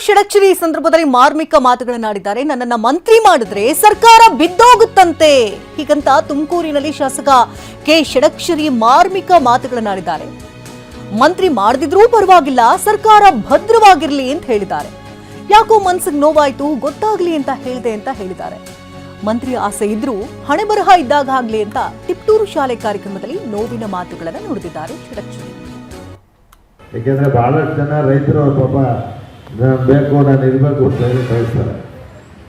ಷಡಕ್ಷರಿ ಸಂದರ್ಭದಲ್ಲಿ ಮಾರ್ಮಿಕ ಮಾತುಗಳನ್ನಾಡಿದ್ದಾರೆ. ನನ್ನನ್ನ ಮಂತ್ರಿ ಮಾಡಿದ್ರೆ ಸರ್ಕಾರ ಬಿದ್ದೋಗುತ್ತಂತೆ ಹೀಗಂತ ತುಮಕೂರಿನಲ್ಲಿ ಶಾಸಕ ಕೆ ಷಡಕ್ಷರಿ ಮಾರ್ಮಿಕ ಮಾತುಗಳನ್ನಾಡಿದ್ದಾರೆ. ಮಂತ್ರಿ ಮಾಡದಿದ್ರೂ ಪರವಾಗಿಲ್ಲ, ಸರ್ಕಾರ ಭದ್ರವಾಗಿರ್ಲಿ ಅಂತ ಹೇಳಿದ್ದಾರೆ. ಯಾಕೋ ಮನ್ಸಿಗೆ ನೋವಾಯ್ತು, ಗೊತ್ತಾಗ್ಲಿ ಅಂತ ಹೇಳಿದ್ದಾರೆ. ಮಂತ್ರಿ ಆಸೆ ಇದ್ರೂ ಹಣೆ ಬರಹ ಇದ್ದಾಗ ಆಗ್ಲಿ ಅಂತ ತಿಪ್ಟೂರು ಶಾಲೆ ಕಾರ್ಯಕ್ರಮದಲ್ಲಿ ನೋವಿನ ಮಾತುಗಳನ್ನು ನುಡಿದಿದ್ದಾರೆ ಷಡಕ್ಷರಿ. ಯಾಕೆಂದ್ರೆ ಬಹಳಷ್ಟು ಜನ ರೈತರು ಪಾಪ ಬೇಕು, ನಾನು ಇರಬೇಕು ಅಂತ ಹೇಳಿ ಕಳಿಸ್ತಾರೆ.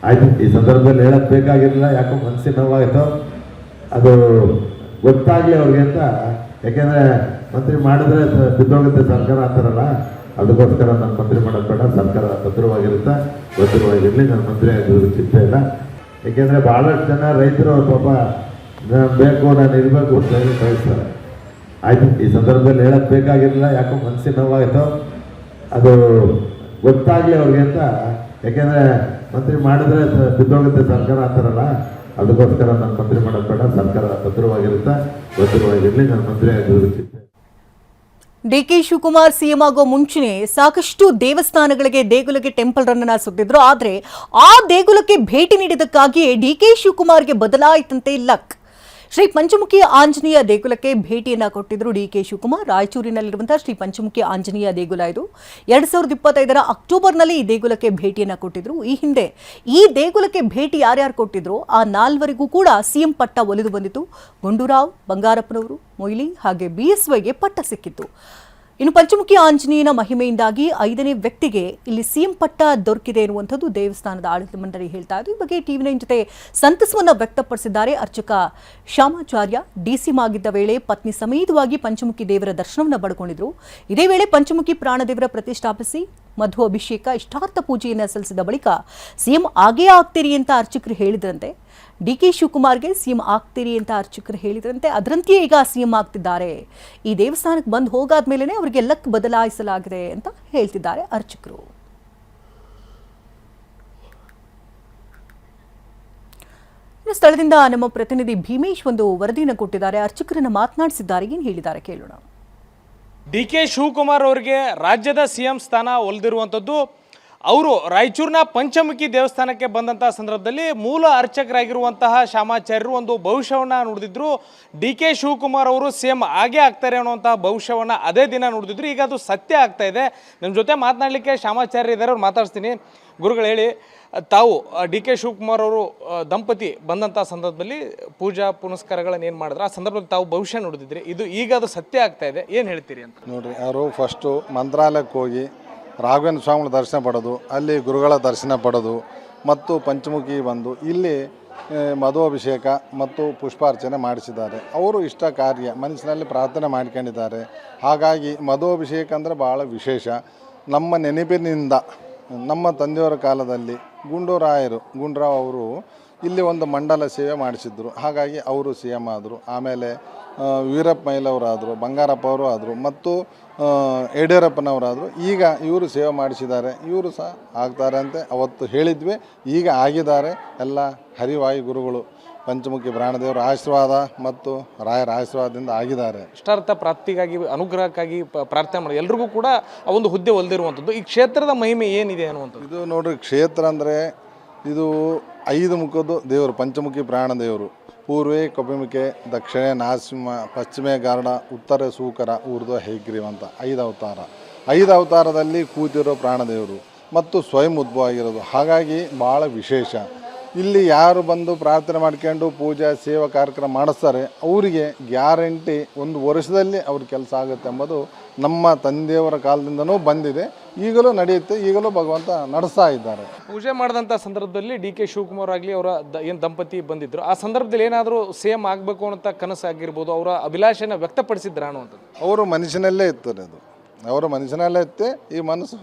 ಆಯ್ತು, ಈ ಸಂದರ್ಭದಲ್ಲಿ ಹೇಳಕ್ ಬೇಕಾಗಿರಲಿಲ್ಲ, ಯಾಕೋ ಮನಸ್ಸಿನ ನೋವಾಯಿತು, ಅದು ಗೊತ್ತಾಗ್ಲಿ ಅವ್ರಿಗೆ ಅಂತ. ಯಾಕೆಂದ್ರೆ ಮಂತ್ರಿ ಮಾಡಿದ್ರೆ ಬಿದ್ದೋಗುತ್ತೆ ಸರ್ಕಾರ ಅಂತಾರಲ್ಲ, ಅದಕ್ಕೋಸ್ಕರ ನಾನು ಮಂತ್ರಿ ಮಾಡೋದು ಬೇಡ, ಸರ್ಕಾರ ಭದ್ರವಾಗಿರಲಿ, ನಾನು ಮಂತ್ರಿ ಆಗಿರೋದು ಚಿಂತೆ ಇಲ್ಲ. ಯಾಕೆಂದ್ರೆ ಬಹಳಷ್ಟು ಜನ ರೈತರು ಪಾಪ ಬೇಕು, ನಾನು ಇರಬೇಕು ಅಂತ ಹೇಳಿ ಕಳಿಸ್ತಾರೆ. ಆಯ್ತು, ಈ ಸಂದರ್ಭದಲ್ಲಿ ಹೇಳಕ್ ಬೇಕಾಗಿರಲಿಲ್ಲ, ಯಾಕೋ ಮನಸ್ಸಿನ ನೋವಾಯಿತು, ಅದು ಗೊತ್ತಾಗ್ಲಿ ಅವ್ರಿಗೆ ಅಂತ. ಯಾಕೆಂದ್ರೆ ಮಂತ್ರಿ ಮಾಡಿದ್ರೆ ಬಿದ್ದೋಗುತ್ತೆ ಸರ್ಕಾರ ಅಂತಾರಲ್ಲ, ಅದಕ್ಕೋಸ್ಕರ ನಾನು ಮಂತ್ರಿ ಮಾಡೋದು ಬೇಡ, ಸರ್ಕಾರ ಭದ್ರವಾಗಿರಲಿ, ನಾನು ಮಂತ್ರಿ ಆಗಿರೋದು ಚಿಂತೆ. ಡಿಕೆ ಶಿವಕುಮಾರ್ ಸಿಎಂ ಆಗೋ ಮುಂಚೆನೆ ಸಾಕಷ್ಟು ದೇಗುಲಕ್ಕೆ ಟೆಂಪಲ್ ರನ್ ಅನ್ನ ಸುತ್ತಿದ್ರು. ಆದ್ರೆ ಆ ದೇಗುಲಕ್ಕೆ ಭೇಟಿ ನೀಡಿದಕ್ಕಾಗಿಯೇ ಡಿಕೆ ಶಿವಕುಮಾರ್ಗೆ ಬದಲಾಯಿತಂತೆ ಲಕ್. ಶ್ರೀ ಪಂಚಮುಖಿ ಆಂಜನೇಯ ದೇಗುಲಕ್ಕೆ ಭೇಟಿಯನ್ನ ಕೊಟ್ಟಿದ್ರು ಡಿಕೆ ಶಿವಕುಮಾರ್. ರಾಯಚೂರಿನಲ್ಲಿರುವಂತಹ ಶ್ರೀ ಪಂಚಮುಖಿ ಆಂಜನೇಯ ದೇಗುಲ ಇದು. 2025 ಅಕ್ಟೋಬರ್ನಲ್ಲಿ ಈ ದೇಗುಲಕ್ಕೆ ಭೇಟಿಯನ್ನ ಕೊಟ್ಟಿದ್ರು. ಈ ಹಿಂದೆ ಈ ದೇಗುಲಕ್ಕೆ ಭೇಟಿ ಯಾರ್ಯಾರು ಕೊಟ್ಟಿದ್ರು ಆ ನಾಲ್ವರಿಗೂ ಕೂಡ ಸಿಎಂ ಪಟ್ಟ ಒಲಿದು ಬಂದಿತ್ತು. ಗುಂಡೂರಾವ್, ಬಂಗಾರಪ್ಪನವರು, ಮೊಯ್ಲಿ ಹಾಗೆ BSYಗೆ ಪಟ್ಟ ಸಿಕ್ಕಿತ್ತು. ಇನ್ನು ಪಂಚಮುಖಿ ಆಂಜನೇಯನ ಮಹಿಮೆಯಿಂದಾಗಿ 5ನೇ ವ್ಯಕ್ತಿಗೆ ಇಲ್ಲಿ ಸಿಎಂ ಪಟ್ಟ ದೊರಕಿದೆ ಎನ್ನುವಂಥದ್ದು ದೇವಸ್ಥಾನದ ಆಡಳಿತ ಮಂಡಳಿ ಹೇಳ್ತಾ ಇದ್ದು. ಈ ಬಗ್ಗೆ TV9 ಜೊತೆ ಸಂತಸವನ್ನ ವ್ಯಕ್ತಪಡಿಸಿದ್ದಾರೆ ಅರ್ಚಕ ಶ್ಯಾಮಾಚಾರ್ಯ. ಡಿಸಿಎಂ ಆಗಿದ್ದ ವೇಳೆ ಪತ್ನಿ ಸಮೇತವಾಗಿ ಪಂಚಮುಖಿ ದೇವರ ದರ್ಶನವನ್ನು ಪಡ್ಕೊಂಡಿದ್ರು. ಇದೇ ವೇಳೆ ಪಂಚಮುಖಿ ಪ್ರಾಣದೇವರ ಪ್ರತಿಷ್ಠಾಪಿಸಿ ಮಧು ಅಭಿಷೇಕ, ಇಷ್ಟಾರ್ಥ ಪೂಜೆಯನ್ನು ಸಲ್ಲಿಸಿದ ಬಳಿಕ ಸಿಎಂ ಆಗೇ ಆಗ್ತೀರಿ ಅಂತ ಅರ್ಚಕರು ಹೇಳಿದ್ರಂತೆ. ಡಿಕೆ ಶಿವಕುಮಾರ್ಗೆ ಸಿಎಂ ಆಗ್ತೀರಿ ಅಂತ ಅರ್ಚಕರು ಹೇಳಿದ್ರಂತೆ. ಅದರಂತೆಯೇ ಈಗ ಸಿಎಂ ಆಗ್ತಿದ್ದಾರೆ. ಈ ದೇವಸ್ಥಾನಕ್ಕೆ ಬಂದು ಹೋಗಾದ್ಮೇಲೆ ಅವರಿಗೆ ಲಕ್ ಬದಲಾಯಿಸಲಾಗಿದೆ ಅಂತ ಹೇಳ್ತಿದ್ದಾರೆ ಅರ್ಚಕರು. ಸ್ಥಳದಿಂದ ನಮ್ಮ ಪ್ರತಿನಿಧಿ ಭೀಮೇಶ್ ಒಂದು ವರದಿಯನ್ನು ಕೊಟ್ಟಿದ್ದಾರೆ. ಅರ್ಚಕರನ್ನ ಮಾತನಾಡಿಸಿದ್ದಾರೆ. ಏನು ಹೇಳಿದ್ದಾರೆ ಕೇಳೋಣ. ಡಿಕೆ ಶಿವಕುಮಾರ್ ಅವರಿಗೆ ರಾಜ್ಯದ ಸಿಎಂ ಸ್ಥಾನ ಒಲಿದಿರುವಂಥದ್ದು. ಅವರು ರಾಯಚೂರಿನ ಪಂಚಮುಖಿ ದೇವಸ್ಥಾನಕ್ಕೆ ಬಂದಂಥ ಸಂದರ್ಭದಲ್ಲಿ ಮೂಲ ಅರ್ಚಕರಾಗಿರುವಂತಹ ಶ್ಯಾಮಾಚಾರ್ಯರು ಒಂದು ಭವಿಷ್ಯವನ್ನು ನುಡಿದಿದ್ರು. ಡಿಕೆ ಶಿವಕುಮಾರ್ ಅವರು ಸಿಎಂ ಆಗೇ ಆಗ್ತಾರೆ ಅನ್ನುವಂತಹ ಭವಿಷ್ಯವನ್ನು ಅದೇ ದಿನ ನುಡಿದಿದ್ರು. ಈಗ ಅದು ಸತ್ಯ ಆಗ್ತಾ ಇದೆ. ನಿಮ್ಮ ಜೊತೆ ಮಾತನಾಡಲಿಕ್ಕೆ ಶ್ಯಾಮಾಚಾರ್ಯ ಇದ್ದಾರೆ, ಅವ್ರು ಮಾತಾಡ್ತೀನಿ. ಗುರುಗಳು ಹೇಳಿ, ತಾವು ಡಿಕೆ ಶಿವಕುಮಾರ್ ಅವರು ದಂಪತಿ ಬಂದಂಥ ಸಂದರ್ಭದಲ್ಲಿ ಪೂಜಾ ಪುನಸ್ಕಾರಗಳನ್ನು ಏನು ಮಾಡಿದ್ರು, ಆ ಸಂದರ್ಭದಲ್ಲಿ ತಾವು ಭವಿಷ್ಯ ನುಡಿದಿದ್ರಿ. ಇದು ಈಗ ಅದು ಸತ್ಯ ಆಗ್ತಾ ಇದೆ, ಏನು ಹೇಳ್ತೀರಿ ಅಂತ? ನೋಡಿರಿ, ಅವರು ಫಸ್ಟು ಮಂತ್ರಾಲಯಕ್ಕೆ ಹೋಗಿ ರಾಘವೇಂದ್ರ ಸ್ವಾಮಿಗಳ ದರ್ಶನ ಪಡೆದು, ಅಲ್ಲಿ ಗುರುಗಳ ದರ್ಶನ ಪಡೆದು ಮತ್ತು ಪಂಚಮುಖಿ ಬಂದು ಇಲ್ಲಿ ಮಧು ಅಭಿಷೇಕ ಮತ್ತು ಪುಷ್ಪಾರ್ಚನೆ ಮಾಡಿಸಿದ್ದಾರೆ. ಅವರು ಇಷ್ಟ ಕಾರ್ಯ ಮನಸ್ಸಿನಲ್ಲಿ ಪ್ರಾರ್ಥನೆ ಮಾಡ್ಕೊಂಡಿದ್ದಾರೆ. ಹಾಗಾಗಿ ಮಧು ಅಭಿಷೇಕ ಅಂದರೆ ಭಾಳ ವಿಶೇಷ. ನಮ್ಮ ನೆನಪಿನಿಂದ ನಮ್ಮ ತಂದೆಯವರ ಕಾಲದಲ್ಲಿ ಗುಂಡೂರಾವ್ ಅವರು ಇಲ್ಲಿ ಒಂದು ಮಂಡಲ ಸೇವೆ ಮಾಡಿಸಿದ್ರು. ಹಾಗಾಗಿ ಅವರು CM ಆದರು. ಆಮೇಲೆ ವೀರಪ್ಪ ಮೊಯ್ಲಿಯವರಾದರು, ಬಂಗಾರಪ್ಪ ಅವರು ಆದರು ಮತ್ತು ಯಡಿಯೂರಪ್ಪನವರಾದರು. ಈಗ ಇವರು ಸೇವೆ ಮಾಡಿಸಿದ್ದಾರೆ. ಇವರು ಸಹ ಆಗ್ತಾರೆ ಅಂತ ಅವತ್ತು ಹೇಳಿದ್ವಿ. ಈಗ ಆಗಿದ್ದಾರೆ. ಎಲ್ಲ ಹರಿವಾಯು ಗುರುಗಳು ಪಂಚಮುಖಿ ಪ್ರಾಣದೇವರ ಆಶೀರ್ವಾದ ಮತ್ತು ರಾಯರ ಆಶೀರ್ವಾದದಿಂದ ಆಗಿದ್ದಾರೆ. ಇಷ್ಟಾರ್ಥ ಪ್ರಾಪ್ತಿಗಾಗಿ, ಅನುಗ್ರಹಕ್ಕಾಗಿ ಪ್ರಾರ್ಥನೆ ಮಾಡಿ ಎಲ್ರಿಗೂ ಕೂಡ ಆ ಒಂದು ಹುದ್ದೆ ಒಲ್ದಿರುವಂಥದ್ದು. ಈ ಕ್ಷೇತ್ರದ ಮಹಿಮೆ ಏನಿದೆ ಅನ್ನುವಂಥದ್ದು? ಇದು ನೋಡ್ರಿ, ಕ್ಷೇತ್ರ ಅಂದರೆ ಇದು 5 ಮುಖದ್ದು ದೇವರು, ಪಂಚಮುಖಿ ಪ್ರಾಣದೇವರು. ಪೂರ್ವೇ ಕಪಿಮುಖೆ, ದಕ್ಷಿಣೆ ನಾರಸಿಂಹ, ಪಶ್ಚಿಮೆ ಗಾರುಡ, ಉತ್ತರ ಸೂಕರ, ಊರ್ಧ್ವ ಹಯಗ್ರೀವ ಅಂತ 5 ಅವತಾರ. 5 ಅವತಾರದಲ್ಲಿ ಕೂತಿರೋ ಪ್ರಾಣದೇವರು ಮತ್ತು ಸ್ವಯಂ ಉದ್ಭವ ಆಗಿರೋದು. ಹಾಗಾಗಿ ಭಾಳ ವಿಶೇಷ. ಇಲ್ಲಿ ಯಾರು ಬಂದು ಪ್ರಾರ್ಥನೆ ಮಾಡ್ಕೊಂಡು ಪೂಜಾ ಸೇವಾ ಕಾರ್ಯಕ್ರಮ ಮಾಡಿಸ್ತಾರೆ, ಅವರಿಗೆ ಗ್ಯಾರಂಟಿ 1 ವರ್ಷದಲ್ಲಿ ಅವ್ರ ಕೆಲಸ ಆಗುತ್ತೆ ಎಂಬುದು ನಮ್ಮ ತಂದೆಯವರ ಕಾಲದಿಂದನೂ ಬಂದಿದೆ, ಈಗಲೂ ನಡೆಯುತ್ತೆ, ಈಗಲೂ ಭಗವಂತ ನಡೆಸ್ತಾ ಇದ್ದಾರೆ. ಪೂಜೆ ಮಾಡಿದಂಥ ಸಂದರ್ಭದಲ್ಲಿ ಡಿಕೆ ಶಿವಕುಮಾರ್ ಆಗಲಿ ಅವರ ಏನು ದಂಪತಿ ಬಂದಿದ್ರು, ಆ ಸಂದರ್ಭದಲ್ಲಿ ಏನಾದರೂ CM ಆಗಬೇಕು ಅನ್ನೋಂಥ ಕನಸು ಆಗಿರ್ಬೋದು, ಅವರ ಅಭಿಲಾಷೆನ ವ್ಯಕ್ತಪಡಿಸಿದ್ರ ಅನ್ನುವಂಥದ್ದು? ಅವರು ಮನುಷ್ಯನಲ್ಲೇ ಇತ್ತು. ಅದು ಅವರ ಮನುಷ್ಯನಲ್ಲೇ ಇತ್ತೆ, ಈ ಮನಸ್ಸು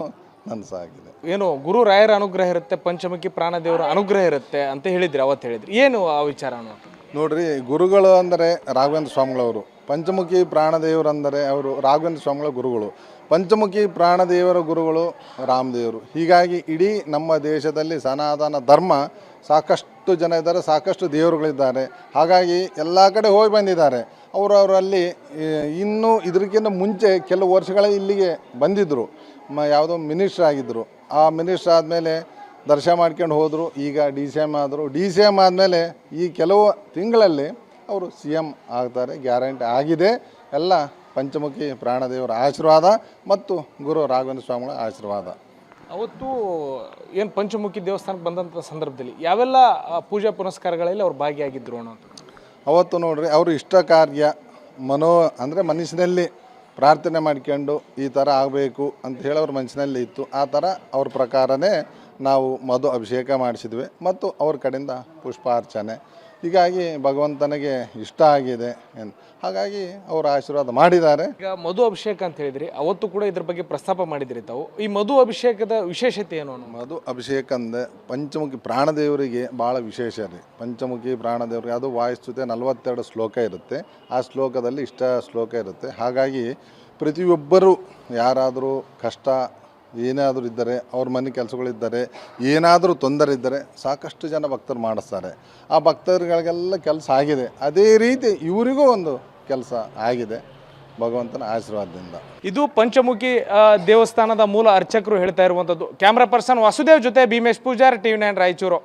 ನನಸಾಗಿದೆ. ಏನು ಗುರು ರಾಯರ ಅನುಗ್ರಹ ಇರುತ್ತೆ, ಪಂಚಮುಖಿ ಪ್ರಾಣದೇವರ ಅನುಗ್ರಹ ಇರುತ್ತೆ ಅಂತ ಹೇಳಿದ್ರಿ, ಅವತ್ತು ಹೇಳಿದ್ರಿ. ಏನು ಆ ವಿಚಾರ ಅನ್ನೋದು? ನೋಡ್ರಿ, ಗುರುಗಳು ಅಂದರೆ ರಾಘವೇಂದ್ರ ಸ್ವಾಮಿಗಳವರು, ಪಂಚಮುಖಿ ಪ್ರಾಣದೇವರು ಅಂದರೆ ಅವರು ರಾಘವೇಂದ್ರ ಸ್ವಾಮಿಗಳ ಗುರುಗಳು, ಪಂಚಮುಖಿ ಪ್ರಾಣದೇವರ ಗುರುಗಳು ರಾಮದೇವರು. ಹೀಗಾಗಿ ಇಡೀ ನಮ್ಮ ದೇಶದಲ್ಲಿ ಸನಾತನ ಧರ್ಮ ಸಾಕಷ್ಟು ಜನ ಇದ್ದಾರೆ, ಸಾಕಷ್ಟು ದೇವರುಗಳಿದ್ದಾರೆ. ಹಾಗಾಗಿ ಎಲ್ಲ ಕಡೆ ಹೋಗಿ ಬಂದಿದ್ದಾರೆ. ಅವರಲ್ಲಿ ಇನ್ನೂ ಇದಕ್ಕಿಂತ ಮುಂಚೆ ಕೆಲವು ವರ್ಷಗಳ ಇಲ್ಲಿಗೆ ಬಂದಿದ್ದರು, ಯಾವುದೋ ಮಿನಿಸ್ಟ್ರ್ ಆಗಿದ್ದರು. ಆ ಮಿನಿಸ್ಟರ್ ಆದಮೇಲೆ ದರ್ಶನ ಮಾಡ್ಕೊಂಡು ಹೋದರು. ಈಗ ಡಿ ಸಿ ಎಮ್ ಆದರು. ಡಿ ಸಿ ಎಮ್ ಆದಮೇಲೆ ಈ ಕೆಲವು ತಿಂಗಳಲ್ಲಿ ಅವರು ಸಿ ಎಮ್ ಆಗ್ತಾರೆ, ಗ್ಯಾರಂಟಿ ಆಗಿದೆ. ಎಲ್ಲ ಪಂಚಮುಖಿ ಪ್ರಾಣದೇವರ ಆಶೀರ್ವಾದ ಮತ್ತು ಗುರು ರಾಘವೇಂದ್ರ ಸ್ವಾಮಿಗಳ ಆಶೀರ್ವಾದ. ಅವತ್ತು ಏನು ಪಂಚಮುಖಿ ದೇವಸ್ಥಾನಕ್ಕೆ ಬಂದಂಥ ಸಂದರ್ಭದಲ್ಲಿ ಯಾವೆಲ್ಲ ಪೂಜಾ ಪುನಸ್ಕಾರಗಳಲ್ಲಿ ಅವ್ರು ಭಾಗಿಯಾಗಿದ್ದರು ಅನ್ನೋದು? ಅವತ್ತು ನೋಡ್ರಿ, ಅವರು ಇಷ್ಟ ಕಾರ್ಯ ಅಂದರೆ ಮನಸ್ಸಿನಲ್ಲಿ ಪ್ರಾರ್ಥನೆ ಮಾಡ್ಕೊಂಡು ಈ ಥರ ಆಗಬೇಕು ಅಂತ ಹೇಳಿ ಅವ್ರ ಮನಸ್ಸಿನಲ್ಲಿ ಇತ್ತು. ಆ ಥರ ಅವ್ರ ಪ್ರಕಾರನೇ ನಾವು ಮಧು ಅಭಿಷೇಕ ಮಾಡಿಸಿದ್ವಿ ಮತ್ತು ಅವ್ರ ಕಡೆಯಿಂದ ಪುಷ್ಪಾರ್ಚನೆ. ಹೀಗಾಗಿ ಭಗವಂತನಿಗೆ ಇಷ್ಟ ಆಗಿದೆ. ಹಾಗಾಗಿ ಅವರು ಆಶೀರ್ವಾದ ಮಾಡಿದ್ದಾರೆ. ಈಗ ಮಧು ಅಭಿಷೇಕ ಅಂತ ಹೇಳಿದ್ರಿ, ಅವತ್ತು ಕೂಡ ಇದ್ರ ಬಗ್ಗೆ ಪ್ರಸ್ತಾಪ ಮಾಡಿದ್ರಿ ತಾವು. ಈ ಮಧು ಅಭಿಷೇಕದ ವಿಶೇಷತೆ ಏನು? ಮಧು ಅಭಿಷೇಕ ಅಂದರೆ ಪಂಚಮುಖಿ ಪ್ರಾಣದೇವರಿಗೆ ಭಾಳ ವಿಶೇಷ ರೀ. ಪಂಚಮುಖಿ ಪ್ರಾಣದೇವರಿಗೆ ಅದು ವಾಯುಸ್ತುತಿ 42 ಶ್ಲೋಕ ಇರುತ್ತೆ. ಆ ಶ್ಲೋಕದಲ್ಲಿ ಇಷ್ಟ ಶ್ಲೋಕ ಇರುತ್ತೆ. ಹಾಗಾಗಿ ಪ್ರತಿಯೊಬ್ಬರು ಯಾರಾದರೂ ಕಷ್ಟ ಏನಾದರೂ ಇದ್ದರೆ, ಅವ್ರ ಮನೆ ಕೆಲಸಗಳಿದ್ದರೆ, ಏನಾದರೂ ತೊಂದರೆ ಇದ್ದರೆ ಸಾಕಷ್ಟು ಜನ ಭಕ್ತರು ಮಾಡಿಸ್ತಾರೆ. ಆ ಭಕ್ತರುಗಳಿಗೆಲ್ಲ ಕೆಲಸ ಆಗಿದೆ. ಅದೇ ರೀತಿ ಇವರಿಗೂ ಒಂದು ಕೆಲಸ ಆಗಿದೆ ಭಗವಂತನ ಆಶೀರ್ವಾದದಿಂದ. ಇದು ಪಂಚಮುಖಿ ದೇವಸ್ಥಾನದ ಮೂಲ ಅರ್ಚಕರು ಹೇಳ್ತಾ ಇರುವಂಥದ್ದು. ಕ್ಯಾಮ್ರಾ ಪರ್ಸನ್ ವಾಸುದೇವ್ ಜೊತೆ ಭೀಮೇಶ್ ಪೂಜಾರ್, TV9 ರಾಯಚೂರು.